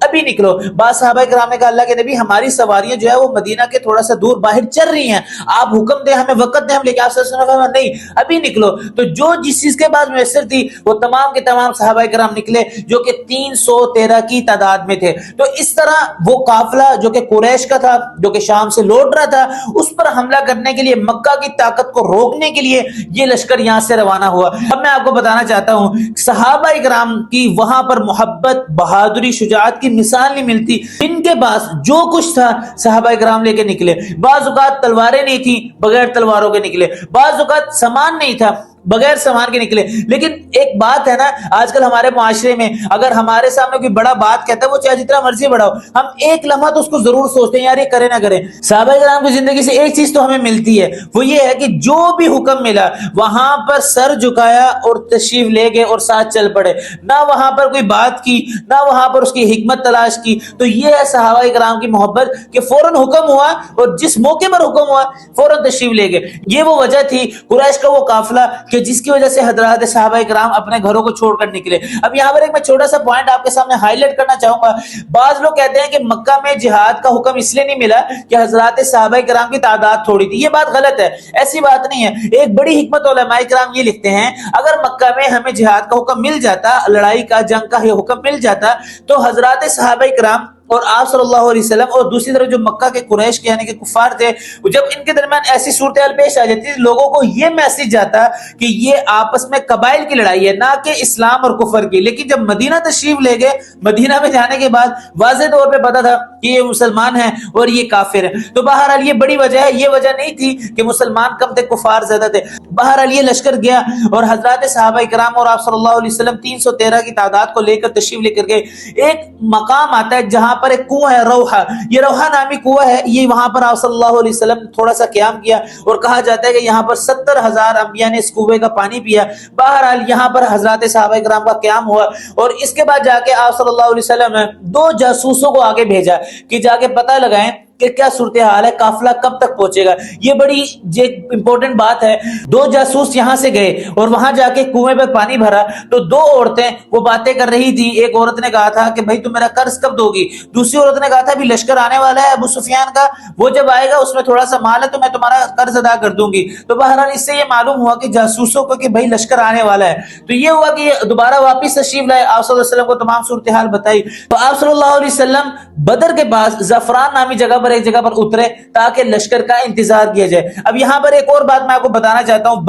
ابھی نکلو. بعض صحابہ کرام نے کہا اللہ کے نبی ہماری سواریاں جو ہے وہ مدینہ کے تھوڑا سا دور باہر چل رہی ہیں, آپ حکم دیں, ہمیں وقت دیں ہم لے کے. آپ صلی اللہ علیہ وسلم نے نہیں ابھی نکلو. تو جو جس چیز کے بعد میسر تھی وہ تمام کے تمام صحابہ کرام نکلے جو کہ 313 کی تعداد میں تھے. تو اس طرح وہ قافلہ جو کہ قریش کا تھا, جو کہ شام سے لوٹ رہا تھا, اس پر حملہ کرنے کے لیے, مکہ کی طاقت کو روکنے کے لیے یہ لشکر یہاں سے روانہ ہوا. اب میں آپ کو بتانا چاہتا ہوں صحابہ کرام کی وہاں پر محبت, بہادری, شجاعت کی مثال نہیں ملتی. ان کے پاس جو کچھ تھا صحابہ کرام لے کے نکلے. بعض اوقات تلواریں نہیں تھیں, بغیر تلواروں کے نکلے. بعض اوقات سامان نہیں تھا, بغیر سامان کے نکلے. لیکن ایک بات ہے نا, آج کل ہمارے معاشرے میں اگر ہمارے سامنے کوئی بڑا بات کہتا ہے, وہ چاہے جتنا مرضی بڑا ہو, ہم ایک لمحہ تو اس کو ضرور سوچتے ہیں یار یہ کرے نہ کرے. صحابہ کرام کی زندگی سے ایک چیز تو ہمیں ملتی ہے, وہ یہ ہے کہ جو بھی حکم ملا وہاں پر سر جھکایا اور تشریف لے گئے اور ساتھ چل پڑے. نہ وہاں پر کوئی بات کی, نہ وہاں پر اس کی حکمت تلاش کی. تو یہ ہے صحابہ کرام کی محبت کہ فوراً حکم ہوا اور جس موقع پر حکم ہوا فوراً تشریف لے گئے. یہ وہ وجہ تھی قریش کا وہ قافلہ کہ جس کی وجہ سے حضرات صحابہ کرام اپنے گھروں کو چھوڑ کر نکلے. اب یہاں پر ایک میں چھوٹا سا پوائنٹ آپ کے سامنے ہائی لائٹ کرنا چاہوں گا. بعض لوگ کہتے ہیں کہ مکہ میں جہاد کا حکم اس لیے نہیں ملا کہ حضرات صحابہ کرام کی تعداد تھوڑی تھی. یہ بات غلط ہے, ایسی بات نہیں ہے. ایک بڑی حکمت علماء کرام یہ لکھتے ہیں اگر مکہ میں ہمیں جہاد کا حکم مل جاتا, لڑائی کا, جنگ کا یہ حکم مل جاتا, تو حضرات صحابہ کرام اور آپ صلی اللہ علیہ وسلم اور دوسری طرف جو مکہ کے قریش کے یعنی کہ کفار تھے, جب ان کے درمیان ایسی صورتحال پیش آ جاتی تھی لوگوں کو یہ میسج جاتا کہ یہ آپس میں قبائل کی لڑائی ہے, نہ کہ اسلام اور کفر کی. لیکن جب مدینہ تشریف لے گئے, مدینہ میں جانے کے بعد واضح طور پہ پتا تھا کہ یہ مسلمان ہیں اور یہ کافر ہیں. تو بہرحال یہ بڑی وجہ ہے, یہ وجہ نہیں تھی کہ مسلمان کم تھے کفار زیادہ تھے. بہرحال یہ لشکر گیا اور حضرات صحابہ کرام اور آپ صلی اللہ علیہ وسلم 313 کی تعداد کو لے کر تشریف لے کر گئے. ایک مقام آتا ہے جہاں پر ایک کنواں ہے, روحہ, یہ روحہ نامی کنواں ہے. یہ وہاں پر آپ صلی اللہ علیہ وسلم نے تھوڑا سا قیام کیا اور کہا جاتا ہے کہ یہاں پر 70,000 انبیاء نے اس کنویں کا پانی پیا. بہرحال یہاں پر حضرات صحابہ کرام کا قیام ہوا اور اس کے بعد جا کے آپ صلی اللہ علیہ وسلم نے 2 جاسوسوں کو آگے بھیجا کہ جا کے پتہ لگائیں کہ کیا صورتحال ہے, قافلہ کب تک پہنچے گا. یہ بڑی امپورٹنٹ بات ہے. 2 جاسوس یہاں سے گئے اور وہاں جا کے کنویں پہ پانی بھرا تو 2 عورتیں وہ باتیں کر رہی تھی. ایک عورت نے کہا تھا کہ بھائی تم میرا قرض کب دو گی. دوسری عورت نے کہا تھا ابھی لشکر آنے والا ہے ابو سفیان کا, وہ جب آئے گا اس میں تھوڑا سا مال ہے تو میں تمہارا قرض ادا کر دوں گی. تو بہرحال اس سے یہ معلوم ہوا کہ جاسوسوں کو کہ بھائی لشکر آنے والا ہے. تو یہ ہوا کہ یہ دوبارہ واپس تشریف لائے, آپ صلی اللہ علیہ وسلم کو تمام صورتحال بتائی. تو آپ صلی اللہ علیہ وسلم بدر کے پاس زعفران نامی جگہ پر ایک جگہ پر اترے تاکہ لشکر کا انتظار کیا جائے. اب یہاں پر ایک اور بات میں آپ کو بتانا چاہتا ہوں,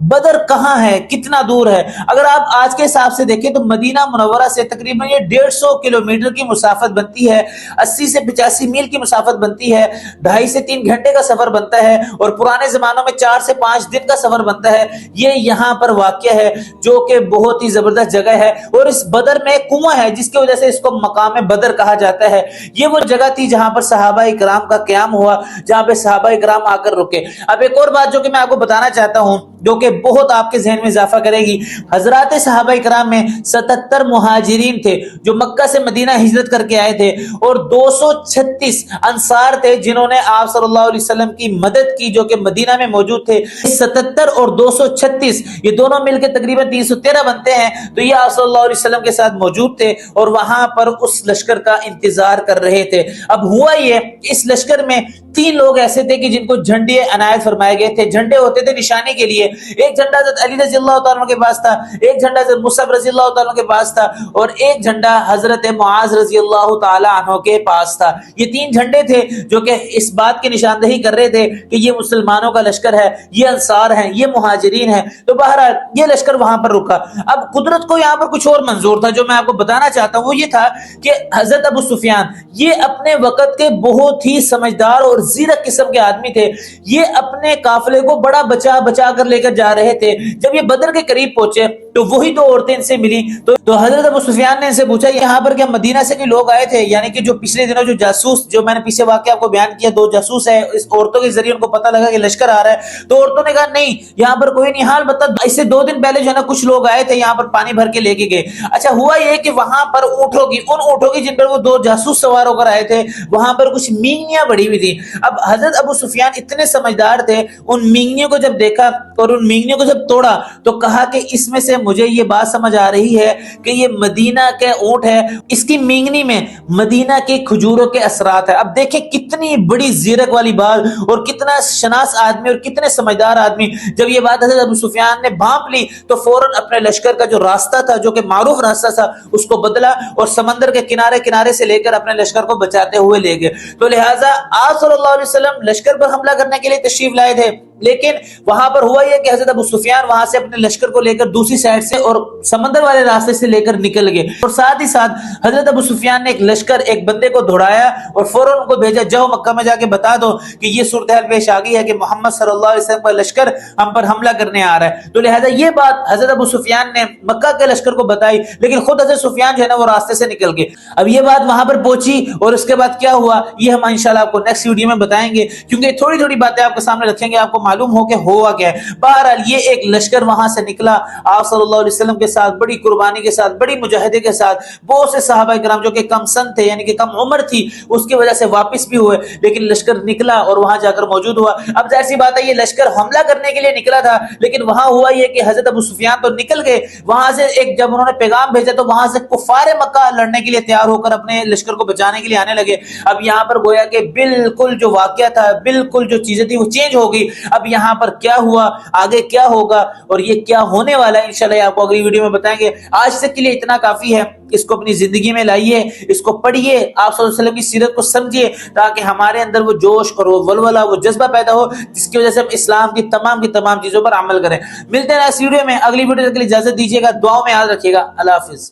بدر کہاں ہے, کتنا دور ہے. اگر آپ آج کے حساب سے دیکھیں تو مدینہ منورہ سے تقریباً یہ 150 کلومیٹر کی مسافت بنتی ہے, 80 سے 85 میل کی مسافت بنتی ہے, 2.5 سے 3 گھنٹے کا سفر بنتا ہے اور پرانے زمانوں میں 4 سے 5 دن کا سفر بنتا ہے. یہ یہاں پر واقع ہے جو کہ بہت ہی زبردست جگہ ہے اور اس بدر میں کنواں ہے جس کی وجہ سے اس کو مقام بدر کہا جاتا ہے. یہ وہ جگہ تھی جہاں پر صحابہ کرام کا قیام ہوا, جہاں پہ صحابہ کرام آ کر رکے. اب ایک اور بات جو کہ میں آپ کو بتانا چاہتا ہوں جو کہ بہت آپ کے ذہن میں اضافہ کرے گی, حضرات صحابہ کرام میں 77 مہاجرین تھے جو مکہ سے مدینہ ہجرت کر کے آئے تھے اور 236 انصار تھے جنہوں نے آپ صلی اللہ علیہ وسلم کی مدد کی جو کہ مدینہ میں موجود تھے. 77 اور 236 یہ دونوں مل کے تقریباً 313 بنتے ہیں. تو یہ آپ صلی اللہ علیہ وسلم کے ساتھ موجود تھے اور وہاں پر اس لشکر کا انتظار کر رہے تھے. اب ہوا یہ اس لشکر میں 3 لوگ ایسے تھے کہ جن کو جھنڈے عنایت فرمائے گئے تھے. جھنڈے ہوتے تھے نشانی کے لیے. ایک جھنڈا حضرت علی رضی اللہ تعالیٰ عنہ کے پاس تھا, ایک جھنڈا حضرت مصعب رضی اللہ تعالیٰ عنہ کے پاس تھا اور ایک جھنڈا حضرت معاذ رضی اللہ تعالیٰ عنہ کے پاس تھا. یہ 3 جھنڈے تھے جو کہ اس بات کی نشاندہی کر رہے تھے کہ یہ مسلمانوں کا لشکر ہے, یہ انصار ہیں, یہ مہاجرین ہیں. تو بہرحال یہ لشکر وہاں پر رکا. اب قدرت کو یہاں پر کچھ اور منظور تھا جو میں آپ کو بتانا چاہتا ہوں. وہ یہ تھا کہ حضرت ابو سفیان یہ اپنے وقت کے بہت ہی سمجھدار اور زیرک قسم کے آدمی تھے. یہ اپنے قافلے کو بڑا بچا بچا کر لے کر جا رہے تھے. جب یہ بدر کے قریب پہنچے تو وہی 2 عورتیں ان سے ملی. تو حضرت ابو سفیان نے ان سے پوچھا یہاں پر کیا مدینہ سے کوئی لوگ آئے تھے, یعنی کہ جو پچھلے دنوں جو جاسوس جو میں نے پیچھے واقعہ آپ کو بیان کیا 2 جاسوس ہیں, اس عورتوں کے ذریعے ان کو پتہ لگا کہ لشکر آ رہا ہے. تو عورتوں نے کہا نہیں یہاں پر کوئی نہیں, حال بتا اس سے 2 دن پہلے جو ہے نا کچھ لوگ آئے تھے یہاں پر پانی بھر کے لے کے گئے. اچھا ہوا یہ کہ وہاں پر ان اونٹوں کی جن پر وہ 2 جاسوس سوار ہو کر آئے تھے وہاں پر کچھ مینگیاں بڑی ہوئی تھی. اب حضرت ابو سفیان اتنے سمجھدار تھے, ان مینگیوں کو جب دیکھا اور ان مینگیوں کو جب توڑا تو کہا کہ اس میں سے مجھے یہ بات سمجھ آ رہی ہے کہ یہ مدینہ کے اونٹ ہے، اس کی مینگنی میں مدینہ کے کھجوروں کے اثرات ہے۔ اب دیکھیں کتنی بڑی زیرک والی بات، اور کتنا شناس آدمی اور کتنے سمجھدار آدمی، جب یہ بات حضرت ابو سفیان نے بھانپ لی تو فوراً اپنے لشکر کا جو راستہ تھا، جو کہ معروف راستہ تھا، اس کو بدلا اور سمندر کے کنارے کنارے سے لے کر اپنے لشکر کو بچاتے ہوئے لے گئے۔ تو لہٰذا آپ صلی اللہ علیہ وسلم لشکر پر حملہ کرنے کے لیے تشریف لائے تھے، لیکن وہاں پر ہوا یہ کہ حضرت ابو سفیان وہاں سے اپنے لشکر کو لے کر دوسری سائڈ سے اور سمندر والے راستے سے لے کر نکل گئے، اور ساتھ ہی ساتھ حضرت ابو سفیان نے ایک لشکر، ایک بندے کو دوڑایا اور فوراً ان کو بھیجا، جاؤ مکہ میں جا کے بتا دو کہ یہ صورتحال پیش آ گئی ہے کہ محمد صلی اللہ علیہ وسلم کا لشکر ہم پر حملہ کرنے آ رہا ہے۔ تو لہٰذا یہ بات حضرت ابو سفیان نے مکہ کے لشکر کو بتائی، لیکن خود حضرت سفیان جو ہے نا وہ راستے سے نکل گئے۔ اب یہ بات وہاں پر پہنچی اور اس کے بعد کیا ہوا یہ ہم انشاءاللہ آپ کو نیکسٹ ویڈیو میں بتائیں گے، کیونکہ تھوڑی تھوڑی باتیں آپ کے سامنے رکھیں گے، آپ کو معلوم ہو کہ ہوا کیا ہے۔ بہرحال یہ ایک لشکر وہاں سے نکلا آپ صلی اللہ علیہ وسلم کے ساتھ، بڑی قربانی کے ساتھ، بڑی مجاہدے کے ساتھ، بہت سے صحابہ کرام جو کہ کم سن تھے، یعنی کہ کم عمر تھی، اس کی وجہ سے واپس بھی ہوئے، لیکن لشکر نکلا اور وہاں جا کر موجود ہوا۔ اب ظاہر سی بات ہے یہ لشکر حملہ کرنے کے لیے نکلا تھا، لیکن وہاں ہوا یہ کہ حضرت ابو سفیان تو نکل گئے وہاں سے، ایک جب انہوں نے پیغام بھیجا تو وہاں سے کفار مکہ لڑنے کے لیے تیار ہو کر اپنے لشکر کو بچانے کے لیے آنے لگے۔ اب یہاں پر گویا کہ بالکل جو واقعہ تھا، بالکل جو چیزیں تھی وہ چینج ہو گئی۔ اب یہاں پر کیا ہوا، آگے کیا ہوگا اور یہ کیا ہونے والا ہے انشاءاللہ آپ کو اگلی ویڈیو میں بتائیں گے۔ آج تک کے لیے اتنا کافی ہے، اس کو اپنی زندگی میں لائیے، اس کو پڑھیے، آپ صلی اللہ علیہ وسلم کی سیرت کو سمجھیے، تاکہ ہمارے اندر وہ جوش اور وہ ولولہ، وہ جذبہ پیدا ہو جس کی وجہ سے ہم اسلام کی تمام چیزوں پر عمل کریں۔ ملتے ہیں اس ویڈیو میں، اگلی ویڈیو کے لیے اجازت دیجیے گا، دعاؤں میں یاد رکھیے گا۔ اللہ حافظ۔